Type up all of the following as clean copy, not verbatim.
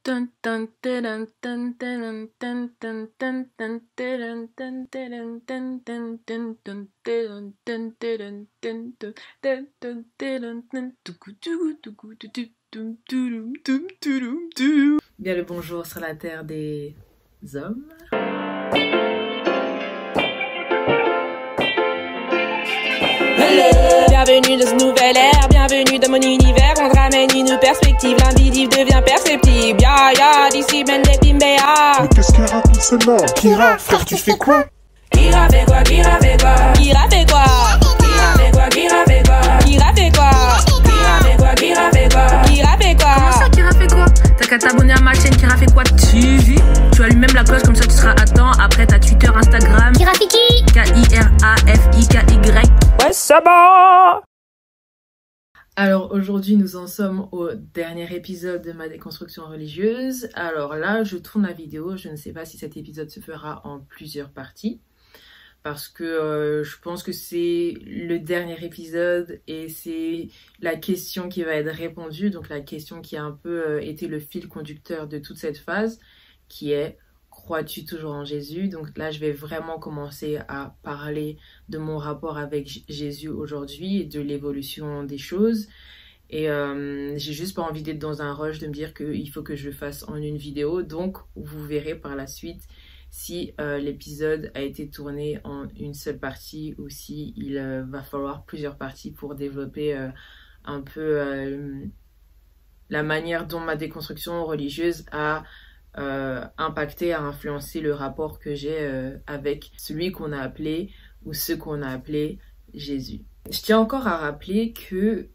Bien le bonjour sur la terre des hommes. Bienvenue dans ce nouvel ère, bienvenue dans mon univers. On te ramène une perspective, l'invisible devient perceptible. Ya ya, d'ici ben des Pimbéa. Mais qu'est-ce qu'elle raconte celle-là? Kira, frère, tu fais quoi? Kira fait quoi, Kira fait quoi? Kira fait quoi? Kira fait quoi, Kira fait quoi? Kira fait quoi? Kira fait quoi, Kira fait quoi? Kira fait quoi? Comment ça, Kira fait quoi? T'as qu'à t'abonner à ma chaîne Kira fait quoi TV. Tu allumes même la cloche, comme ça tu seras à temps. Après t'as Twitter, Instagram. Kirafiki K-I-R-A-F-I-K-Y. Ouais, ça va. Alors aujourd'hui nous en sommes au dernier épisode de ma déconstruction religieuse. Alors là je tourne la vidéo, je ne sais pas si cet épisode se fera en plusieurs parties. Parce que je pense que c'est le dernier épisode et c'est la question qui va être répondue. Donc la question qui a un peu été le fil conducteur de toute cette phase, qui est « Crois-tu toujours en Jésus ?» Donc là je vais vraiment commencer à parler de mon rapport avec Jésus aujourd'hui et de l'évolution des choses. Et j'ai juste pas envie d'être dans un rush de me dire qu'il faut que je le fasse en une vidéo. Donc vous verrez par la suite si l'épisode a été tourné en une seule partie ou si il va falloir plusieurs parties pour développer un peu la manière dont ma déconstruction religieuse a impacté, a influencé le rapport que j'ai avec celui qu'on a appelé ou ce qu'on a appelé Jésus. Je tiens encore à rappeler que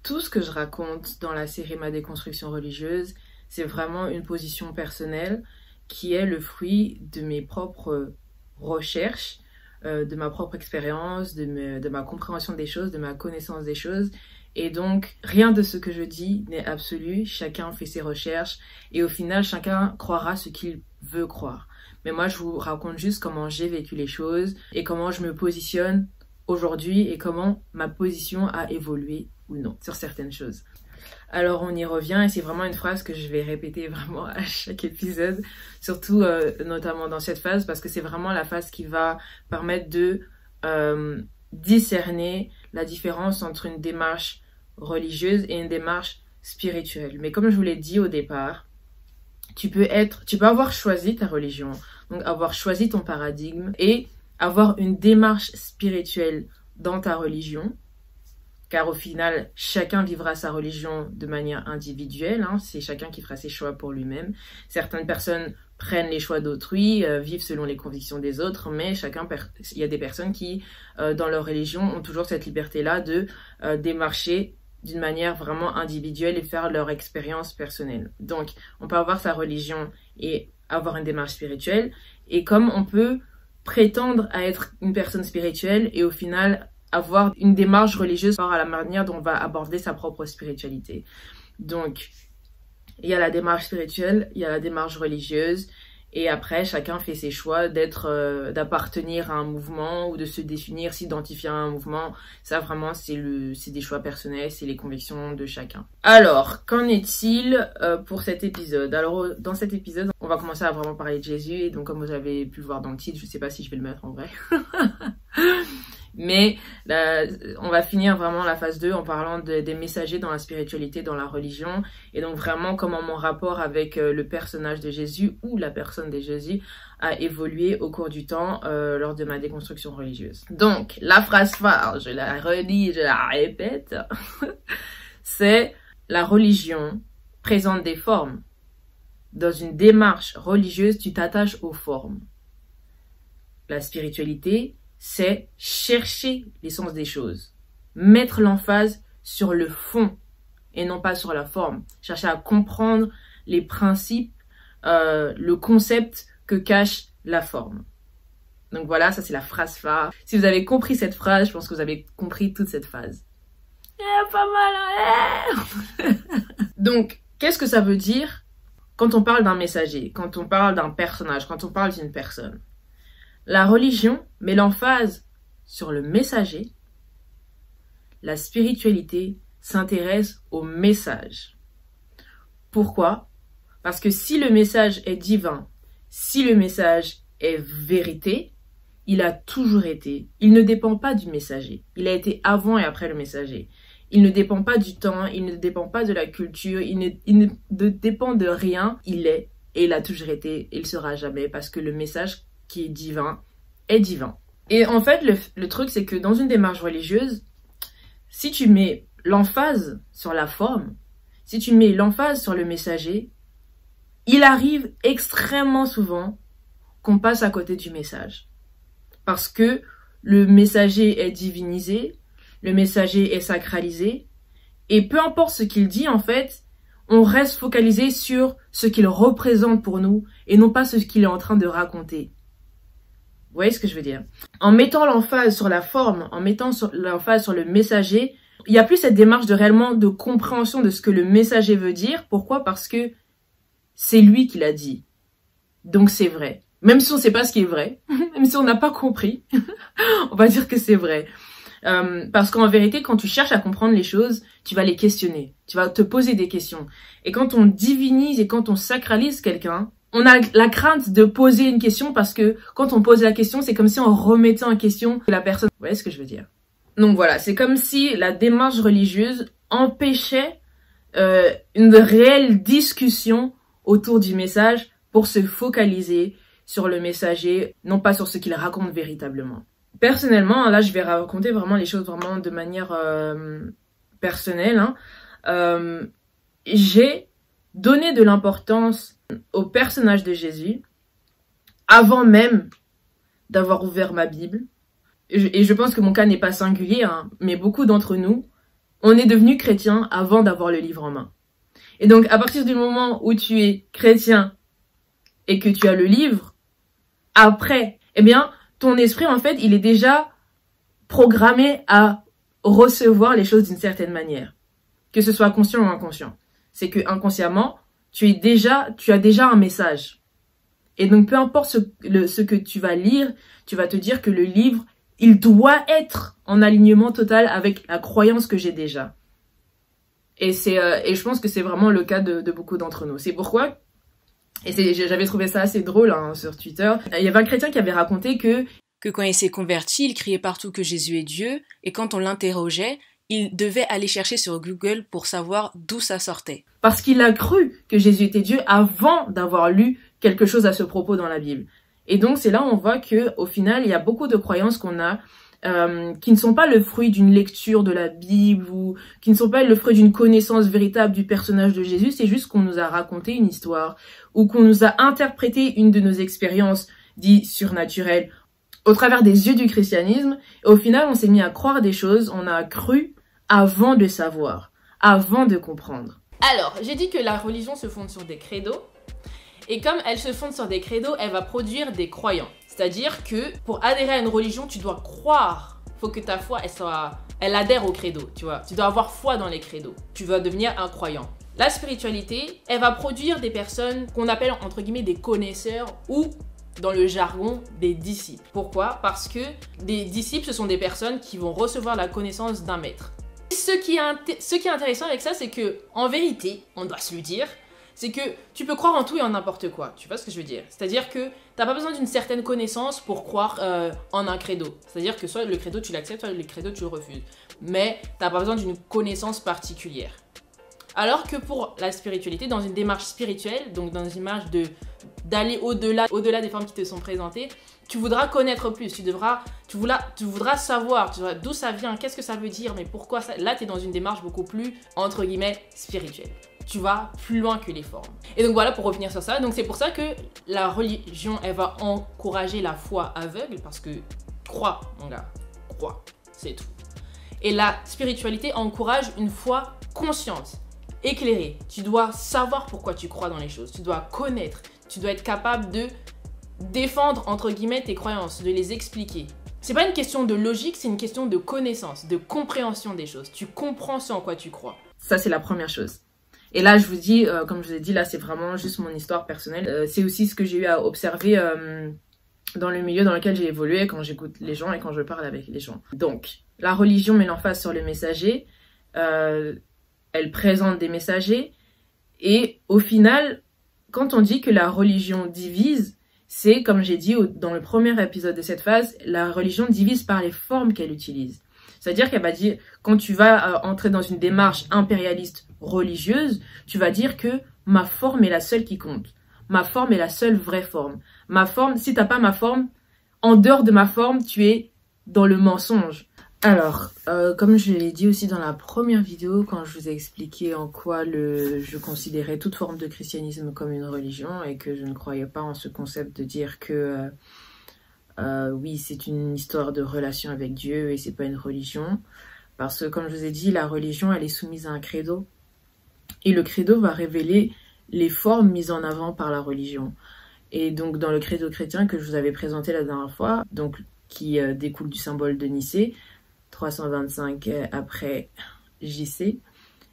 tout ce que je raconte dans la série Ma déconstruction religieuse, c'est vraiment une position personnelle qui est le fruit de mes propres recherches, de ma propre expérience, de ma compréhension des choses, de ma connaissance des choses. Et donc, rien de ce que je dis n'est absolu, chacun fait ses recherches et au final, chacun croira ce qu'il veut croire. Mais moi, je vous raconte juste comment j'ai vécu les choses et comment je me positionne aujourd'hui et comment ma position a évolué ou non sur certaines choses. Alors on y revient et c'est vraiment une phrase que je vais répéter vraiment à chaque épisode, surtout notamment dans cette phase parce que c'est vraiment la phase qui va permettre de discerner la différence entre une démarche religieuse et une démarche spirituelle. Mais comme je vous l'ai dit au départ, tu peux avoir choisi ta religion, donc avoir choisi ton paradigme et avoir une démarche spirituelle dans ta religion. Car au final, chacun vivra sa religion de manière individuelle. Hein, c'est chacun qui fera ses choix pour lui-même. Certaines personnes prennent les choix d'autrui, vivent selon les convictions des autres, mais il y a des personnes qui, dans leur religion, ont toujours cette liberté-là de démarcher d'une manière vraiment individuelle et faire leur expérience personnelle. Donc, on peut avoir sa religion et avoir une démarche spirituelle. Et comme on peut prétendre à être une personne spirituelle et au final avoir une démarche religieuse par la manière dont on va aborder sa propre spiritualité. Donc, il y a la démarche spirituelle, il y a la démarche religieuse, et après, chacun fait ses choix d'appartenir à un mouvement ou de se définir, s'identifier à un mouvement. Ça, vraiment, c'est des choix personnels, c'est les convictions de chacun. Alors, qu'en est-il pour cet épisode? Alors, dans cet épisode, on va commencer à vraiment parler de Jésus, et donc, comme vous avez pu le voir dans le titre, je sais pas si je vais le mettre en vrai. Mais on va finir vraiment la phase 2 en parlant des messagers dans la spiritualité, dans la religion. Et donc vraiment comment mon rapport avec le personnage de Jésus ou la personne de Jésus a évolué au cours du temps lors de ma déconstruction religieuse. Donc la phrase phare, je la redis, je la répète, c'est la religion présente des formes. Dans une démarche religieuse, tu t'attaches aux formes. La spiritualité, c'est chercher l'essence des choses, mettre l'emphase sur le fond et non pas sur la forme, chercher à comprendre les principes, le concept que cache la forme. Donc voilà, ça c'est la phrase phare. Si vous avez compris cette phrase, je pense que vous avez compris toute cette phase. Pas mal, hein. Donc, qu'est-ce que ça veut dire quand on parle d'un messager, quand on parle d'un personnage, quand on parle d'une personne? La religion met l'emphase sur le messager. La spiritualité s'intéresse au message. Pourquoi? Parce que si le message est divin, si le message est vérité, il a toujours été. Il ne dépend pas du messager. Il a été avant et après le messager. Il ne dépend pas du temps, il ne dépend pas de la culture, il ne dépend de rien. Il est et il a toujours été, il sera jamais parce que le message qui est divin est divin. Et en fait, le truc, c'est que dans une démarche religieuse, si tu mets l'emphase sur la forme, si tu mets l'emphase sur le messager, il arrive extrêmement souvent qu'on passe à côté du message. Parce que le messager est divinisé, le messager est sacralisé, et peu importe ce qu'il dit, en fait, on reste focalisé sur ce qu'il représente pour nous, et non pas ce qu'il est en train de raconter. Vous voyez ce que je veux dire? En mettant l'emphase sur la forme, en mettant l'emphase sur le messager, il n'y a plus cette démarche de compréhension de ce que le messager veut dire. Pourquoi? Parce que c'est lui qui l'a dit. Donc c'est vrai. Même si on ne sait pas ce qui est vrai, même si on n'a pas compris, on va dire que c'est vrai. Parce qu'en vérité, quand tu cherches à comprendre les choses, tu vas les questionner. Tu vas te poser des questions. Et quand on divinise et quand on sacralise quelqu'un, on a la crainte de poser une question parce que quand on pose la question, c'est comme si on remettait en question la personne. Vous voyez ce que je veux dire? Donc voilà, c'est comme si la démarche religieuse empêchait une réelle discussion autour du message pour se focaliser sur le messager, non pas sur ce qu'il raconte véritablement. Personnellement, là, je vais raconter vraiment les choses vraiment de manière personnelle. J'ai donné de l'importance au personnage de Jésus avant même d'avoir ouvert ma Bible. Et je pense que mon cas n'est pas singulier, mais beaucoup d'entre nous, on est devenus chrétiens avant d'avoir le livre en main. Et donc, à partir du moment où tu es chrétien et que tu as le livre, après, eh bien, ton esprit, en fait, il est déjà programmé à recevoir les choses d'une certaine manière. Que ce soit conscient ou inconscient. C'est que inconsciemment, tu as déjà un message. Et donc, peu importe ce que tu vas lire, tu vas te dire que le livre, il doit être en alignement total avec la croyance que j'ai déjà. Et je pense que c'est vraiment le cas de beaucoup d'entre nous. C'est pourquoi, j'avais trouvé ça assez drôle sur Twitter, il y avait un chrétien qui avait raconté que quand il s'est converti, il criait partout que Jésus est Dieu, et quand on l'interrogeait, il devait aller chercher sur Google pour savoir d'où ça sortait. Parce qu'il a cru que Jésus était Dieu avant d'avoir lu quelque chose à ce propos dans la Bible. Et donc c'est là où on voit que au final, il y a beaucoup de croyances qu'on a qui ne sont pas le fruit d'une lecture de la Bible ou qui ne sont pas le fruit d'une connaissance véritable du personnage de Jésus. C'est juste qu'on nous a raconté une histoire ou qu'on nous a interprété une de nos expériences dites surnaturelles au travers des yeux du christianisme. Et au final, on s'est mis à croire des choses, on a cru avant de savoir, avant de comprendre. Alors, j'ai dit que la religion se fonde sur des credos. Et comme elle se fonde sur des credos, elle va produire des croyants. C'est-à-dire que pour adhérer à une religion, tu dois croire. Il faut que ta foi, elle adhère au credo, tu vois. Tu dois avoir foi dans les credos. Tu vas devenir un croyant. La spiritualité, elle va produire des personnes qu'on appelle entre guillemets des connaisseurs ou dans le jargon des disciples. Pourquoi? Parce que des disciples, ce sont des personnes qui vont recevoir la connaissance d'un maître. Ce qui est intéressant avec ça, c'est que en vérité, on doit se le dire, c'est que tu peux croire en tout et en n'importe quoi. Tu vois ce que je veux dire? C'est-à-dire que t'as pas besoin d'une certaine connaissance pour croire en un credo. C'est-à-dire que soit le credo tu l'acceptes, soit le credo tu le refuses. Mais t'as pas besoin d'une connaissance particulière. Alors que pour la spiritualité, dans une démarche spirituelle, donc dans une démarche d'aller au-delà des formes qui te sont présentées, tu voudras connaître plus, tu voudras savoir d'où ça vient, qu'est-ce que ça veut dire, mais pourquoi ça... Là, tu es dans une démarche beaucoup plus, entre guillemets, spirituelle. Tu vas plus loin que les formes. Et donc voilà, pour revenir sur ça, donc c'est pour ça que la religion, elle va encourager la foi aveugle, parce que crois, mon gars, crois, c'est tout. Et la spiritualité encourage une foi consciente, éclairée. Tu dois savoir pourquoi tu crois dans les choses, tu dois connaître, tu dois être capable de défendre, entre guillemets, tes croyances, de les expliquer. C'est pas une question de logique, c'est une question de connaissance, de compréhension des choses. Tu comprends ce en quoi tu crois. Ça, c'est la première chose. Et là, je vous dis, comme je vous ai dit, là, c'est vraiment juste mon histoire personnelle. C'est aussi ce que j'ai eu à observer dans le milieu dans lequel j'ai évolué quand j'écoute les gens et quand je parle avec les gens. Donc, la religion met l'emphase sur le messager. Elle présente des messagers. Et au final, Quand on dit que la religion divise, c'est, comme j'ai dit dans le premier épisode de cette phase, la religion divise par les formes qu'elle utilise. C'est-à-dire qu'elle va dire, quand tu vas entrer dans une démarche impérialiste religieuse, tu vas dire que ma forme est la seule qui compte. Ma forme est la seule vraie forme. Ma forme, si t'as pas ma forme, en dehors de ma forme, tu es dans le mensonge. Alors, comme je l'ai dit aussi dans la première vidéo, quand je vous ai expliqué en quoi je considérais toute forme de christianisme comme une religion et que je ne croyais pas en ce concept de dire que oui, c'est une histoire de relation avec Dieu et c'est pas une religion. Parce que, comme je vous ai dit, la religion, elle est soumise à un credo. Et le credo va révéler les formes mises en avant par la religion. Et donc, dans le credo chrétien que je vous avais présenté la dernière fois, donc qui découle du symbole de Nicée, 325 après JC.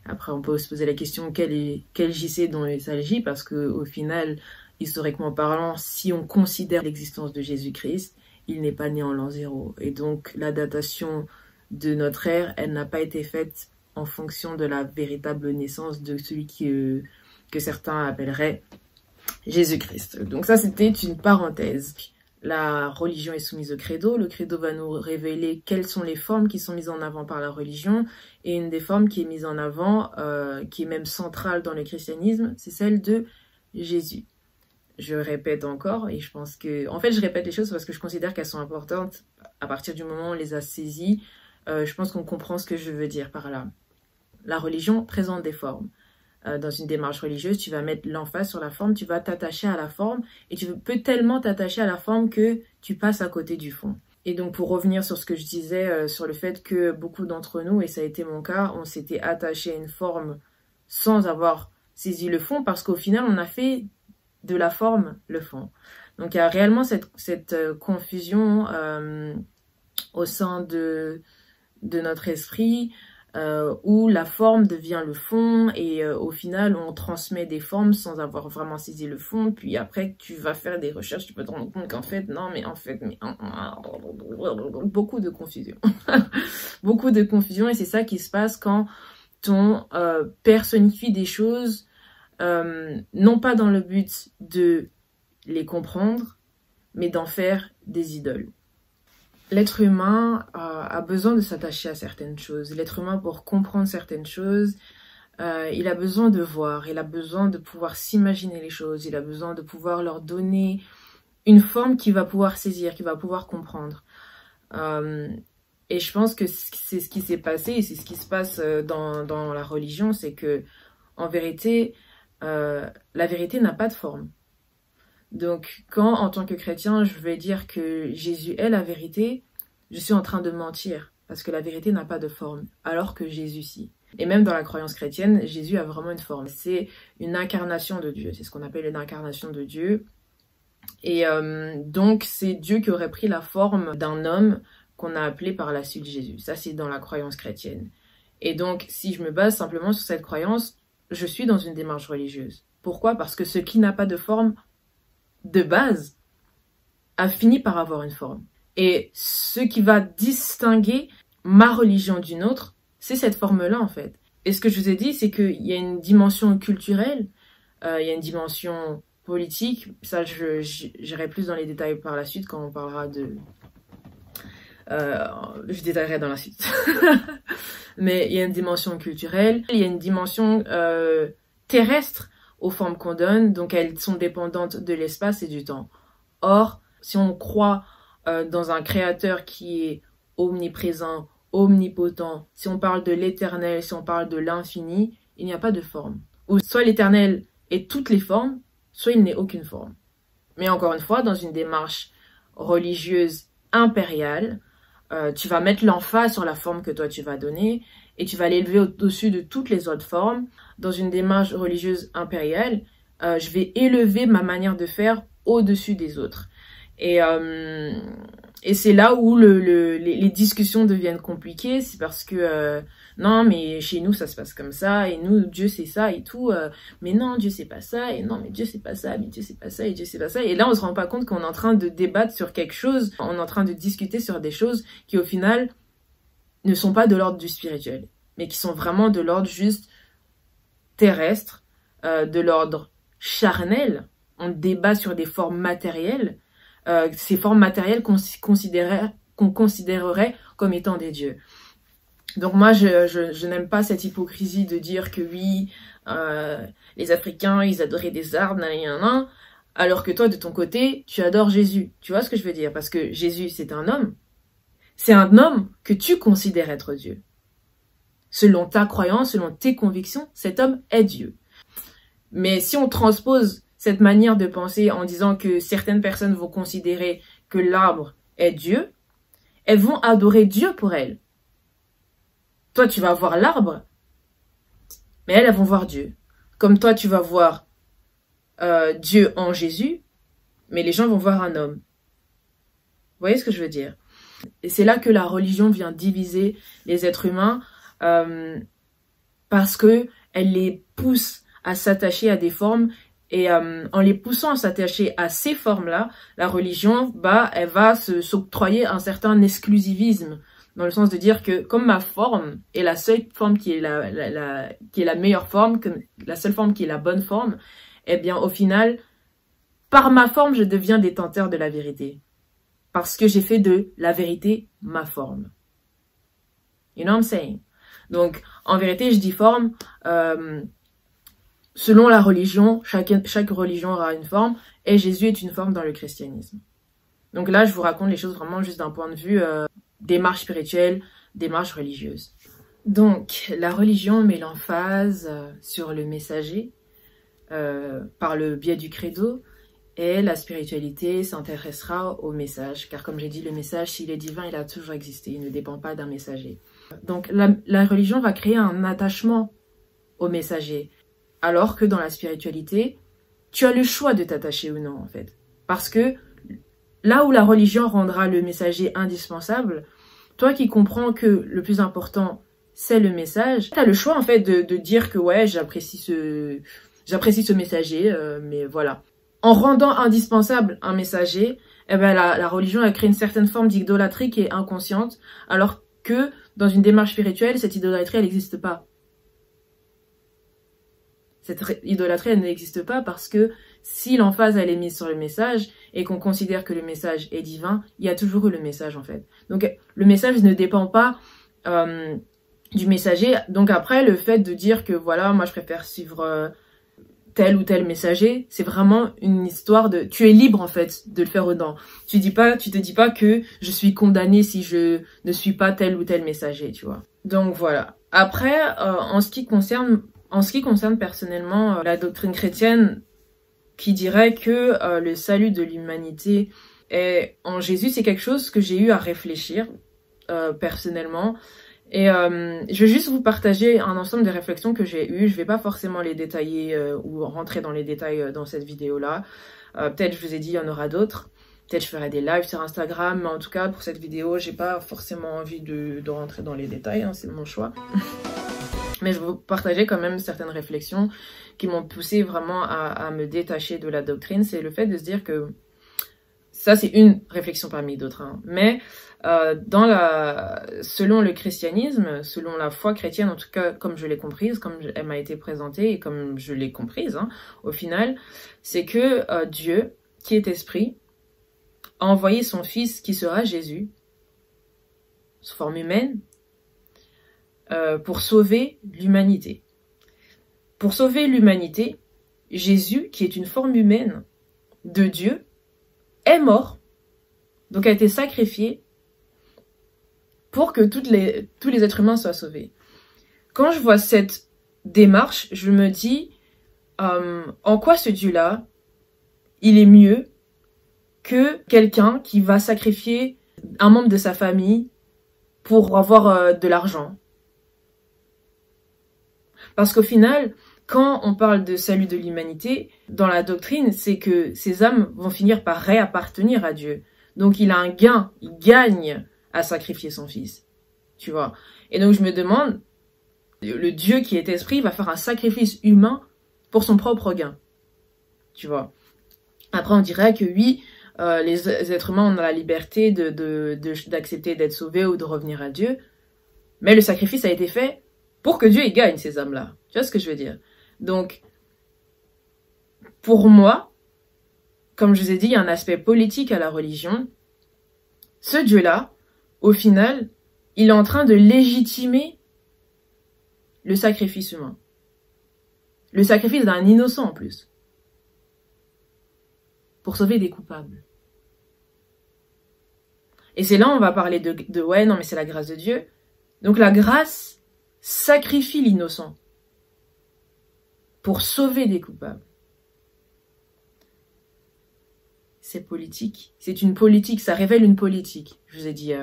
Après, on peut se poser la question quel JC dont il s'agit, parce qu'au final, historiquement parlant, si on considère l'existence de Jésus-Christ, il n'est pas né en l'an 0. Et donc, la datation de notre ère, elle n'a pas été faite en fonction de la véritable naissance de celui que certains appelleraient Jésus-Christ. Donc ça, c'était une parenthèse. La religion est soumise au credo. Le credo va nous révéler quelles sont les formes qui sont mises en avant par la religion. Et une des formes qui est mise en avant, qui est même centrale dans le christianisme, c'est celle de Jésus. Je répète encore, et je pense que... En fait, je répète les choses parce que je considère qu'elles sont importantes. À partir du moment où on les a saisies, je pense qu'on comprend ce que je veux dire par là. La religion présente des formes. Dans une démarche religieuse, tu vas mettre l'emphase sur la forme, tu vas t'attacher à la forme, et tu peux tellement t'attacher à la forme que tu passes à côté du fond. Et donc, pour revenir sur ce que je disais, sur le fait que beaucoup d'entre nous, et ça a été mon cas, on s'était attaché à une forme sans avoir saisi le fond, parce qu'au final, on a fait de la forme le fond. Donc, il y a réellement cette confusion au sein de notre esprit, où la forme devient le fond et au final on transmet des formes sans avoir vraiment saisi le fond, puis après tu vas faire des recherches, tu peux te rendre compte qu'en fait non mais en fait beaucoup de confusion beaucoup de confusion, et c'est ça qui se passe quand on personnifie des choses non pas dans le but de les comprendre mais d'en faire des idoles. L'être humain a besoin de s'attacher à certaines choses. L'être humain, pour comprendre certaines choses, il a besoin de voir, il a besoin de pouvoir s'imaginer les choses, il a besoin de pouvoir leur donner une forme qu'il va pouvoir saisir, qu'il va pouvoir comprendre. Et je pense que c'est ce qui s'est passé, et c'est ce qui se passe dans la religion, c'est que, en vérité, la vérité n'a pas de forme. Donc, quand, en tant que chrétien, je vais dire que Jésus est la vérité, je suis en train de mentir, parce que la vérité n'a pas de forme, alors que Jésus si. Et même dans la croyance chrétienne, Jésus a vraiment une forme. C'est une incarnation de Dieu, c'est ce qu'on appelle une incarnation de Dieu. Et donc, c'est Dieu qui aurait pris la forme d'un homme qu'on a appelé par la suite Jésus. Ça, c'est dans la croyance chrétienne. Et donc, si je me base simplement sur cette croyance, je suis dans une démarche religieuse. Pourquoi? Parce que ce qui n'a pas de forme de base a fini par avoir une forme. Et ce qui va distinguer ma religion d'une autre, c'est cette forme-là en fait. Et ce que je vous ai dit, c'est qu'il y a une dimension culturelle, il y a une dimension politique, ça j'irai plus dans les détails par la suite quand on parlera de... je détaillerai dans la suite. Mais il y a une dimension culturelle, il y a une dimension terrestre aux formes qu'on donne, donc elles sont dépendantes de l'espace et du temps. Or, si on croit dans un créateur qui est omniprésent, omnipotent, si on parle de l'éternel, si on parle de l'infini, il n'y a pas de forme. Ou soit l'éternel est toutes les formes, soit il n'est aucune forme. Mais encore une fois, dans une démarche religieuse impériale, tu vas mettre l'emphase sur la forme que toi tu vas donner, et tu vas l'élever au-dessus de toutes les autres formes. Dans une démarche religieuse impériale, je vais élever ma manière de faire au-dessus des autres. Et c'est là où les discussions deviennent compliquées, c'est parce que non mais chez nous ça se passe comme ça, et nous Dieu c'est ça et tout, mais non Dieu c'est pas ça, et non mais Dieu c'est pas ça, mais Dieu c'est pas ça, et Dieu c'est pas ça, et là on se rend pas compte qu'on est en train de débattre sur quelque chose, on est en train de discuter sur des choses qui au final ne sont pas de l'ordre du spirituel, mais qui sont vraiment de l'ordre juste terrestre, de l'ordre charnelles, on débat sur des formes matérielles, ces formes matérielles qu'on considérerait comme étant des dieux. Donc moi, je n'aime pas cette hypocrisie de dire que oui, les Africains, ils adoraient des arbres, nan, alors que toi, de ton côté, tu adores Jésus. Tu vois ce que je veux dire? Parce que Jésus, c'est un homme. C'est un homme que tu considères être Dieu. Selon ta croyance, selon tes convictions, cet homme est Dieu. Mais si on transpose cette manière de penser en disant que certaines personnes vont considérer que l'arbre est Dieu, elles vont adorer Dieu pour elles. Toi, tu vas voir l'arbre, mais elles vont voir Dieu. Comme toi, tu vas voir Dieu en Jésus, mais les gens vont voir un homme. Vous voyez ce que je veux dire? Et c'est là que la religion vient diviser les êtres humains, parce que elle les pousse à s'attacher à des formes, et en les poussant à s'attacher à ces formes-là, la religion, elle va s'octroyer un certain exclusivisme, dans le sens de dire que comme ma forme est la seule forme qui est la meilleure forme, que la seule forme qui est la bonne forme, eh bien au final, par ma forme, je deviens détenteur de la vérité. Parce que j'ai fait de la vérité ma forme. You know what I'm saying? Donc, en vérité, je dis forme, selon la religion, chaque religion aura une forme, et Jésus est une forme dans le christianisme. Donc là, je vous raconte les choses vraiment juste d'un point de vue démarche spirituelle, démarche religieuse. Donc, la religion met l'emphase sur le messager par le biais du credo, et la spiritualité s'intéressera au message, car comme j'ai dit, le message, s'il est divin, il a toujours existé, il ne dépend pas d'un messager. Donc la religion va créer un attachement au messager, alors que dans la spiritualité, tu as le choix de t'attacher ou non, en fait. Parce que là où la religion rendra le messager indispensable, toi qui comprends que le plus important, c'est le message, tu as le choix, en fait, de dire que ouais, j'apprécie ce messager, mais voilà. En rendant indispensable un messager, eh ben la religion a créé une certaine forme d'idolâtrie qui est inconsciente, alors que dans une démarche spirituelle, cette idolâtrie, elle n'existe pas. Cette idolâtrie, elle n'existe pas parce que si l'emphase, elle est mise sur le message et qu'on considère que le message est divin, il y a toujours eu le message, en fait. Donc, le message ne dépend pas du messager. Donc après, le fait de dire que, voilà, moi, je préfère suivre tel ou tel messager, c'est vraiment une histoire de... Tu es libre, en fait, de le faire autant. Tu te dis pas que je suis condamnée si je ne suis pas tel ou tel messager, tu vois. Donc voilà. Après, en ce qui concerne personnellement la doctrine chrétienne, qui dirait que le salut de l'humanité est en Jésus, c'est quelque chose que j'ai eu à réfléchir personnellement. Et je vais juste vous partager un ensemble de réflexions que j'ai eues. Je vais pas forcément les détailler ou rentrer dans les détails dans cette vidéo-là. Peut-être, je vous ai dit, il y en aura d'autres. Peut-être je ferai des lives sur Instagram. Mais en tout cas, pour cette vidéo, j'ai pas forcément envie de rentrer dans les détails. Hein, c'est mon choix. Mais je vais vous partager quand même certaines réflexions qui m'ont poussé vraiment à me détacher de la doctrine. C'est le fait de se dire que... Ça, c'est une réflexion parmi d'autres. Hein. Mais selon le christianisme, selon la foi chrétienne, en tout cas comme je l'ai comprise, comme elle m'a été présentée et comme je l'ai comprise, hein, au final, c'est que Dieu, qui est esprit, a envoyé son Fils, qui sera Jésus, sous forme humaine, pour sauver l'humanité. Pour sauver l'humanité, Jésus, qui est une forme humaine de Dieu, est mort, donc a été sacrifié pour que tous les êtres humains soient sauvés. Quand je vois cette démarche, je me dis en quoi ce Dieu-là, il est mieux que quelqu'un qui va sacrifier un membre de sa famille pour avoir de l'argent. Parce qu'au final, quand on parle de salut de l'humanité, dans la doctrine, c'est que ces âmes vont finir par réappartenir à Dieu. Donc il a un gain, il gagne à sacrifier son Fils. Tu vois. Et donc je me demande, le Dieu qui est esprit va faire un sacrifice humain pour son propre gain. Tu vois. Après on dirait que oui, les êtres humains ont la liberté d'accepter d'être sauvés ou de revenir à Dieu. Mais le sacrifice a été fait pour que Dieu y gagne ces âmes-là. Tu vois ce que je veux dire? Donc, pour moi, comme je vous ai dit, il y a un aspect politique à la religion. Ce Dieu-là, au final, il est en train de légitimer le sacrifice humain. Le sacrifice d'un innocent en plus. Pour sauver des coupables. Et c'est là où on va parler de ouais, non mais c'est la grâce de Dieu. Donc la grâce sacrifie l'innocent. Pour sauver des coupables. C'est politique. C'est une politique, ça révèle une politique. Je vous ai dit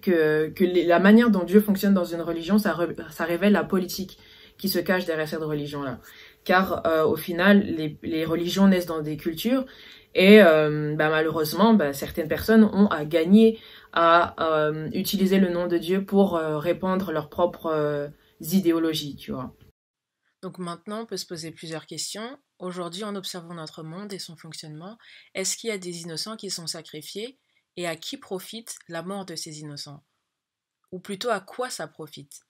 la manière dont Dieu fonctionne dans une religion, ça révèle la politique qui se cache derrière cette religion-là. Car au final, les religions naissent dans des cultures et malheureusement, certaines personnes ont à gagner à utiliser le nom de Dieu pour répandre leurs propres idéologies, tu vois. Donc maintenant, on peut se poser plusieurs questions. Aujourd'hui, en observant notre monde et son fonctionnement, est-ce qu'il y a des innocents qui sont sacrifiés et à qui profite la mort de ces innocents? Ou plutôt à quoi ça profite?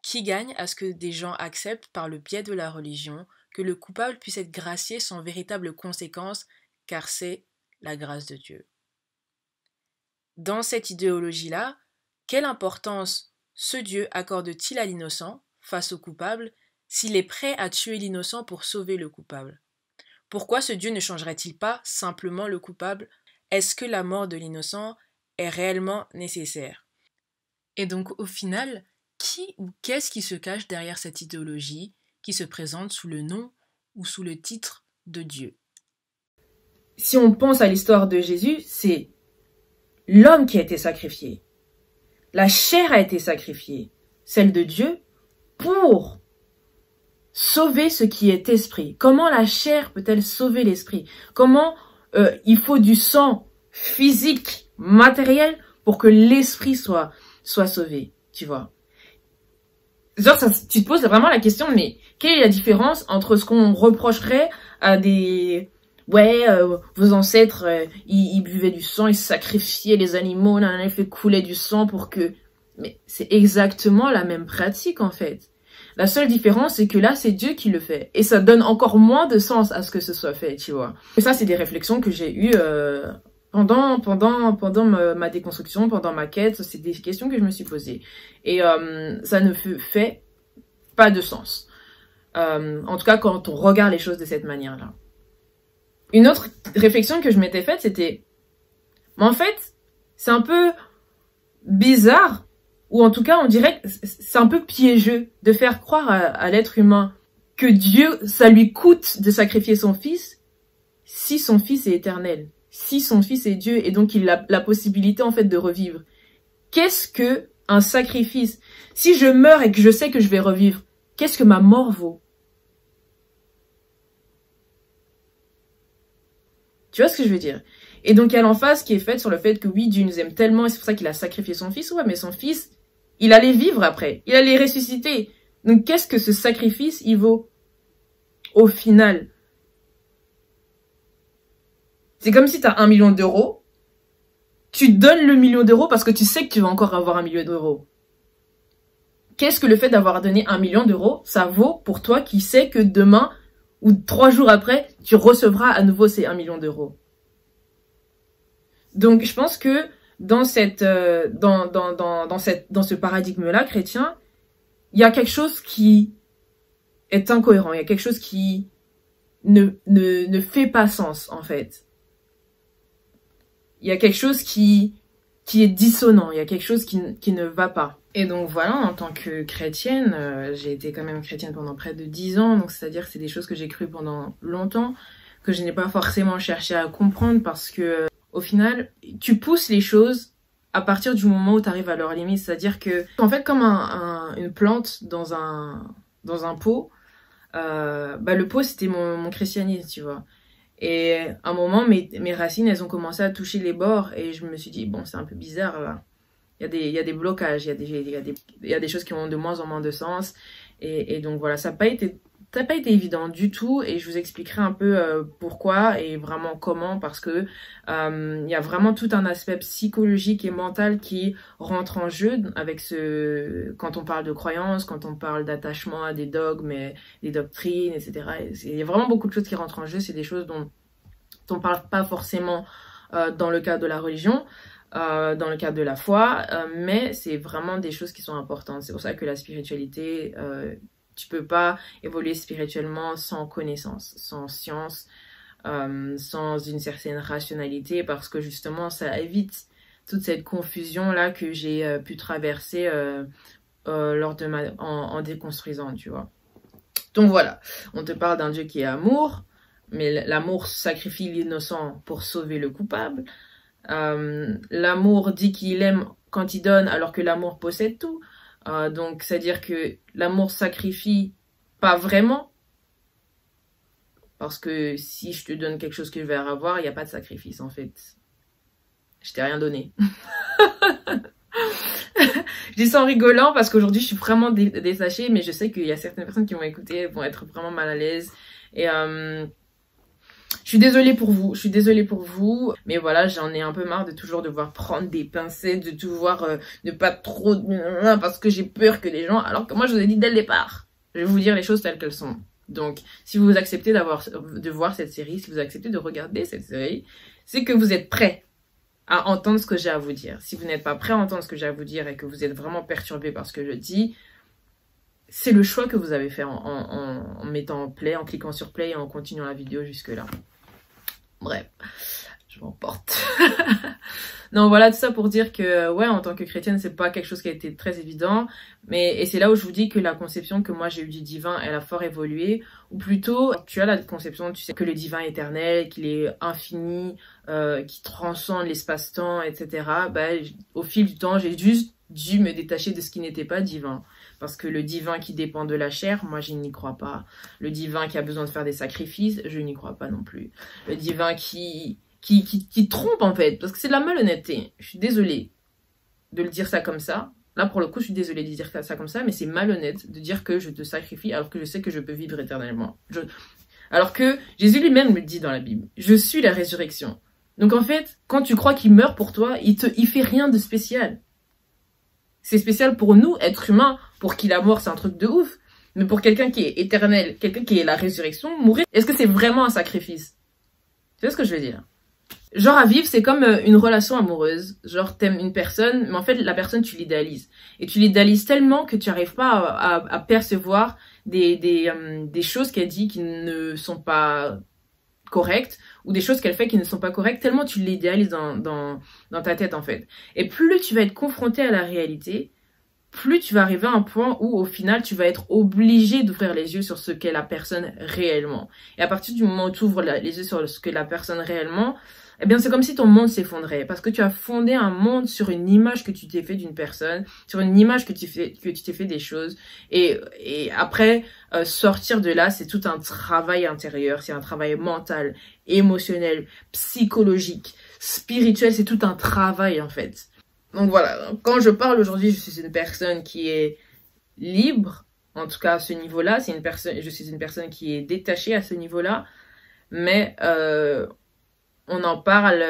Qui gagne à ce que des gens acceptent par le biais de la religion que le coupable puisse être gracié sans véritable conséquence car c'est la grâce de Dieu? Dans cette idéologie-là, quelle importance ce Dieu accorde-t-il à l'innocent face au coupable s'il est prêt à tuer l'innocent pour sauver le coupable? Pourquoi ce Dieu ne changerait-il pas simplement le coupable? Est-ce que la mort de l'innocent est réellement nécessaire? Et donc au final, qui ou qu'est-ce qui se cache derrière cette idéologie qui se présente sous le nom ou sous le titre de Dieu? Si on pense à l'histoire de Jésus, c'est l'homme qui a été sacrifié. La chair a été sacrifiée, celle de Dieu, pour sauver ce qui est esprit. Comment la chair peut-elle sauver l'esprit? Comment il faut du sang physique, matériel, pour que l'esprit soit sauvé, tu vois? Genre, tu te poses vraiment la question, mais quelle est la différence entre ce qu'on reprocherait à des... Ouais, vos ancêtres, ils buvaient du sang, ils sacrifiaient les animaux, ils fait couler du sang pour que... Mais c'est exactement la même pratique, en fait. La seule différence, c'est que là, c'est Dieu qui le fait. Et ça donne encore moins de sens à ce que ce soit fait, tu vois. Et ça, c'est des réflexions que j'ai eues pendant ma déconstruction, pendant ma quête. C'est des questions que je me suis posées. Et ça ne fait pas de sens. En tout cas, quand on regarde les choses de cette manière-là. Une autre réflexion que je m'étais faite, c'était... Mais en fait, c'est un peu bizarre, ou en tout cas, on dirait que c'est un peu piégeux de faire croire à l'être humain que Dieu, ça lui coûte de sacrifier son fils si son fils est éternel, si son fils est Dieu, et donc il a la possibilité en fait de revivre. Qu'est-ce que un sacrifice? Si je meurs et que je sais que je vais revivre, qu'est-ce que ma mort vaut? Tu vois ce que je veux dire? Et donc, il y a l'emphase qui est faite sur le fait que oui, Dieu nous aime tellement et c'est pour ça qu'il a sacrifié son fils. Ouais, mais son fils, il allait vivre après. Il allait ressusciter. Donc, qu'est-ce que ce sacrifice, il vaut? Au final. C'est comme si tu as 1 million d'euros. Tu donnes le million d'euros parce que tu sais que tu vas encore avoir 1 million d'euros. Qu'est-ce que le fait d'avoir donné 1 million d'euros, ça vaut pour toi qui sais que demain ou 3 jours après, tu recevras à nouveau ces 1 million d'euros? Donc, je pense que dans ce paradigme-là, chrétien, il y a quelque chose qui est incohérent. Il y a quelque chose qui ne fait pas sens, en fait. Il y a quelque chose qui est dissonant. Il y a quelque chose qui ne va pas. Et donc, voilà, en tant que chrétienne, j'ai été quand même chrétienne pendant près de 10 ans. Donc, c'est-à-dire que c'est des choses que j'ai crues pendant longtemps, que je n'ai pas forcément cherché à comprendre parce que... Au final, tu pousses les choses à partir du moment où tu arrives à leur limite. C'est-à-dire que, en fait, comme une plante dans un pot, le pot, c'était mon christianisme, tu vois. Et à un moment, mes racines, elles ont commencé à toucher les bords et je me suis dit, bon, c'est un peu bizarre, là. Il y a des blocages, il y a des choses qui ont de moins en moins de sens. Et donc, voilà, ça n'a pas été ça n'a pas été évident du tout et je vous expliquerai un peu pourquoi et vraiment comment, parce que il y a vraiment tout un aspect psychologique et mental qui rentre en jeu avec quand on parle de croyances, quand on parle d'attachement à des dogmes, des doctrines, etc. Il y a vraiment beaucoup de choses qui rentrent en jeu, c'est des choses dont on ne parle pas forcément dans le cadre de la religion, dans le cadre de la foi, mais c'est vraiment des choses qui sont importantes. C'est pour ça que la spiritualité, tu peux pas évoluer spirituellement sans connaissance, sans science, sans une certaine rationalité, parce que justement ça évite toute cette confusion là que j'ai pu traverser lors de en déconstruisant, tu vois. Donc voilà, on te parle d'un Dieu qui est amour, mais l'amour sacrifie l'innocent pour sauver le coupable. L'amour dit qu'il aime quand il donne, alors que l'amour possède tout. Donc, c'est-à-dire que l'amour sacrifie pas vraiment. Parce que si je te donne quelque chose que je vais avoir, il n'y a pas de sacrifice, en fait. Je t'ai rien donné. Je dis ça en rigolant parce qu'aujourd'hui, je suis vraiment détachée, mais je sais qu'il y a certaines personnes qui vont écouter, vont être vraiment mal à l'aise. Et je suis désolée pour vous, mais voilà, j'en ai un peu marre de toujours devoir prendre des pincettes, de devoir ne pas trop, parce que j'ai peur que les gens, alors que moi je vous ai dit dès le départ, je vais vous dire les choses telles qu'elles sont. Donc, si vous acceptez de voir cette série, si vous acceptez de regarder cette série, c'est que vous êtes prêts à entendre ce que j'ai à vous dire. Si vous n'êtes pas prêts à entendre ce que j'ai à vous dire et que vous êtes vraiment perturbé par ce que je dis, c'est le choix que vous avez fait en mettant en play, en cliquant sur play et en continuant la vidéo jusque-là. Bref, je m'emporte. Non, voilà, tout ça pour dire que, ouais, en tant que chrétienne, c'est pas quelque chose qui a été très évident. Et c'est là où je vous dis que la conception que moi j'ai eue du divin, elle a fort évolué. Ou plutôt, tu as la conception, tu sais, que le divin est éternel, qu'il est infini, qui transcende l'espace-temps, etc. Bah, au fil du temps, j'ai juste dû me détacher de ce qui n'était pas divin. Parce que le divin qui dépend de la chair, moi je n'y crois pas. Le divin qui a besoin de faire des sacrifices, je n'y crois pas non plus. Le divin qui trompe en fait, parce que c'est de la malhonnêteté. Je suis désolée de le dire ça comme ça. Là pour le coup, je suis désolée de dire ça comme ça, mais c'est malhonnête de dire que je te sacrifie alors que je sais que je peux vivre éternellement. Alors que Jésus lui-même le dit dans la Bible. Je suis la résurrection. Donc en fait, quand tu crois qu'il meurt pour toi, il fait rien de spécial. C'est spécial pour nous, êtres humains, pour qui la mort c'est un truc de ouf. Mais pour quelqu'un qui est éternel, quelqu'un qui est la résurrection, mourir, est-ce que c'est vraiment un sacrifice? Tu vois ce que je veux dire? Genre à vivre, c'est comme une relation amoureuse. Genre t'aimes une personne, mais en fait la personne tu l'idéalises. Et tu l'idéalises tellement que tu n'arrives pas à percevoir des choses qu'elle dit qui ne sont pas correctes, ou des choses qu'elle fait qui ne sont pas correctes, tellement tu l'idéalises dans ta tête en fait. Et plus tu vas être confronté à la réalité, plus tu vas arriver à un point où au final tu vas être obligé d'ouvrir les yeux sur ce qu'est la personne réellement. Et à partir du moment où tu ouvres les yeux sur ce qu'est la personne réellement, eh bien c'est comme si ton monde s'effondrait, parce que tu as fondé un monde sur une image que tu t'es fait d'une personne, sur une image que tu t'es fait des choses, et après sortir de là, c'est tout un travail intérieur, c'est un travail mental, émotionnel, psychologique, spirituel, c'est tout un travail en fait. Donc voilà, quand je parle aujourd'hui, je suis une personne qui est libre, en tout cas à ce niveau-là, je suis une personne qui est détachée à ce niveau-là, mais on en parle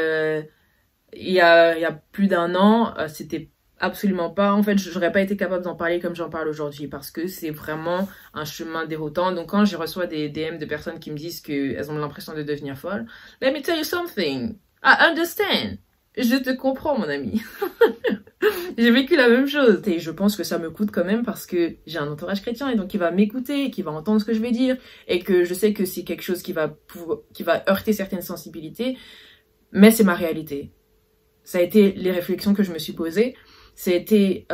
il y a plus d'un an, c'était absolument pas, en fait j'aurais pas été capable d'en parler comme j'en parle aujourd'hui, parce que c'est vraiment un chemin déroutant. Donc quand je reçois des DM de personnes qui me disent qu'elles ont l'impression de devenir folles, let me tell you something, I understand, je te comprends mon ami. J'ai vécu la même chose et je pense que ça me coûte quand même, parce que j'ai un entourage chrétien et donc il va m'écouter, qui va entendre ce que je vais dire, et que je sais que c'est quelque chose qui va heurter certaines sensibilités, mais c'est ma réalité. Ça a été les réflexions que je me suis posées. C'était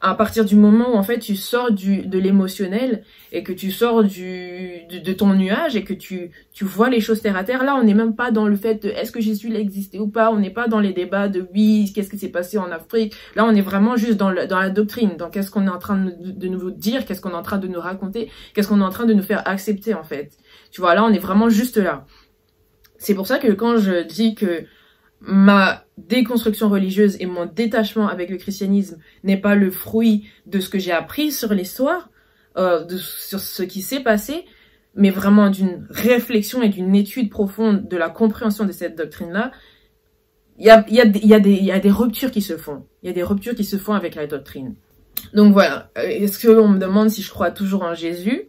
à partir du moment où en fait tu sors de l'émotionnel et que tu sors de ton nuage et que tu vois les choses terre à terre. Là on n'est même pas dans le fait de est-ce que Jésus il a existé ou pas, on n'est pas dans les débats de oui, qu'est-ce qui s'est passé en Afrique. Là on est vraiment juste dans la doctrine, dans qu'est-ce qu'on est en train de nous dire, qu'est-ce qu'on est en train de nous raconter, qu'est-ce qu'on est en train de nous faire accepter en fait. Tu vois, là on est vraiment juste là. C'est pour ça que quand je dis que ma déconstruction religieuse et mon détachement avec le christianisme n'est pas le fruit de ce que j'ai appris sur l'histoire, sur ce qui s'est passé, mais vraiment d'une réflexion et d'une étude profonde de la compréhension de cette doctrine-là, il y a des ruptures qui se font. Il y a des ruptures qui se font avec la doctrine. Donc voilà, est-ce qu'on me demande si je crois toujours en Jésus?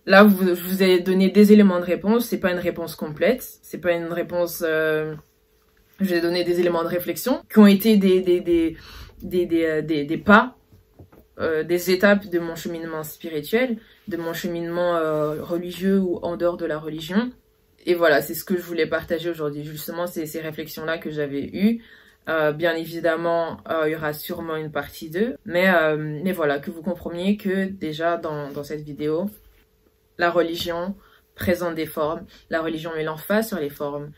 Là, je vous ai donné des éléments de réponse, c'est pas une réponse complète, c'est pas une réponse... je vous ai donné des éléments de réflexion qui ont été des pas, des étapes de mon cheminement spirituel, de mon cheminement religieux ou en dehors de la religion. Et voilà, c'est ce que je voulais partager aujourd'hui. Justement, c'est ces réflexions-là que j'avais eues. Bien évidemment, il y aura sûrement une partie 2. Mais voilà, que vous compreniez que déjà dans cette vidéo, la religion présente des formes. La religion met l'emphase sur les formes.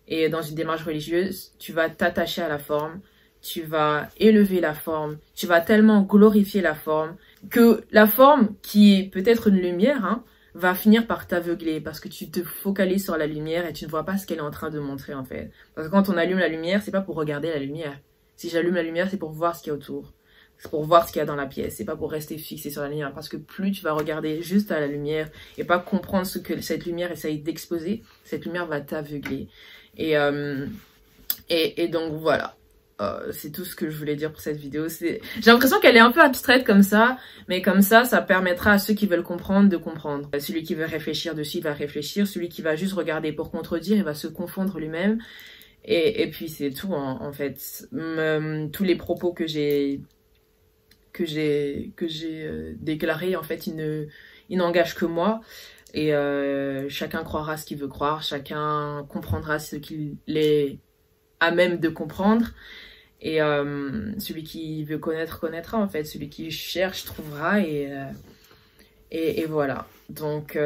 Et dans une démarche religieuse, tu vas t'attacher à la forme. Tu vas élever la forme. Tu vas tellement glorifier la forme que la forme, qui est peut-être une lumière, hein, va finir par t'aveugler parce que tu te focalises sur la lumière et tu ne vois pas ce qu'elle est en train de montrer en fait. Parce que quand on allume la lumière, c'est pas pour regarder la lumière. Si j'allume la lumière, c'est pour voir ce qu'il y a autour. C'est pour voir ce qu'il y a dans la pièce. C'est pas pour rester fixé sur la lumière. Parce que plus tu vas regarder juste à la lumière et pas comprendre ce que cette lumière essaye d'exposer, cette lumière va t'aveugler. Et donc voilà. C'est tout ce que je voulais dire pour cette vidéo. J'ai l'impression qu'elle est un peu abstraite comme ça, mais comme ça permettra à ceux qui veulent comprendre de comprendre. Celui qui veut réfléchir dessus, il va réfléchir. Celui qui va juste regarder pour contredire, il va se confondre lui-même. Et puis c'est tout en fait. Tous les propos que j'ai déclarés, en fait, ils n'engagent que moi. Et chacun croira ce qu'il veut croire, chacun comprendra ce qu'il est à même de comprendre. Et celui qui veut connaître, connaîtra en fait. Celui qui cherche, trouvera. Et voilà. Donc,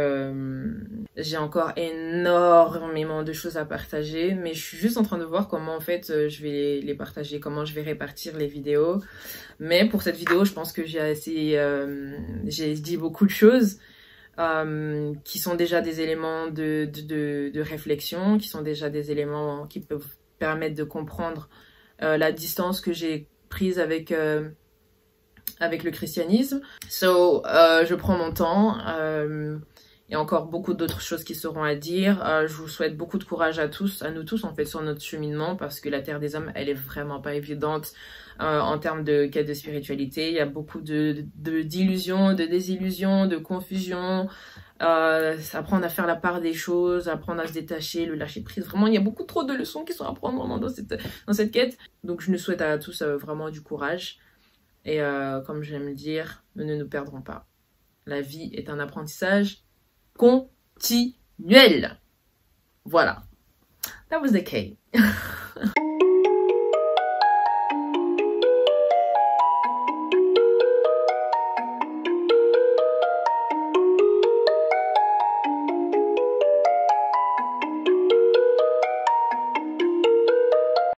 j'ai encore énormément de choses à partager. Mais je suis juste en train de voir comment en fait je vais les partager. Comment je vais répartir les vidéos. Mais pour cette vidéo, je pense que j'ai dit beaucoup de choses. Qui sont déjà des éléments de réflexion. Qui sont déjà des éléments qui peuvent permettre de comprendre la distance que j'ai prise avec le christianisme. Je prends mon temps. Il y a encore beaucoup d'autres choses qui seront à dire. Je vous souhaite beaucoup de courage à nous tous en fait sur notre cheminement parce que la terre des hommes, elle est vraiment pas évidente en termes de quête de spiritualité. Il y a beaucoup d'illusions, de désillusions, de confusion. Apprendre à faire la part des choses, apprendre à se détacher, le lâcher prise. Vraiment, il y a beaucoup trop de leçons qui sont à prendre vraiment dans cette quête. Donc, je nous souhaite à tous vraiment du courage. Et comme j'aime le dire, nous ne nous perdrons pas. La vie est un apprentissage continuel. Voilà. That was the key.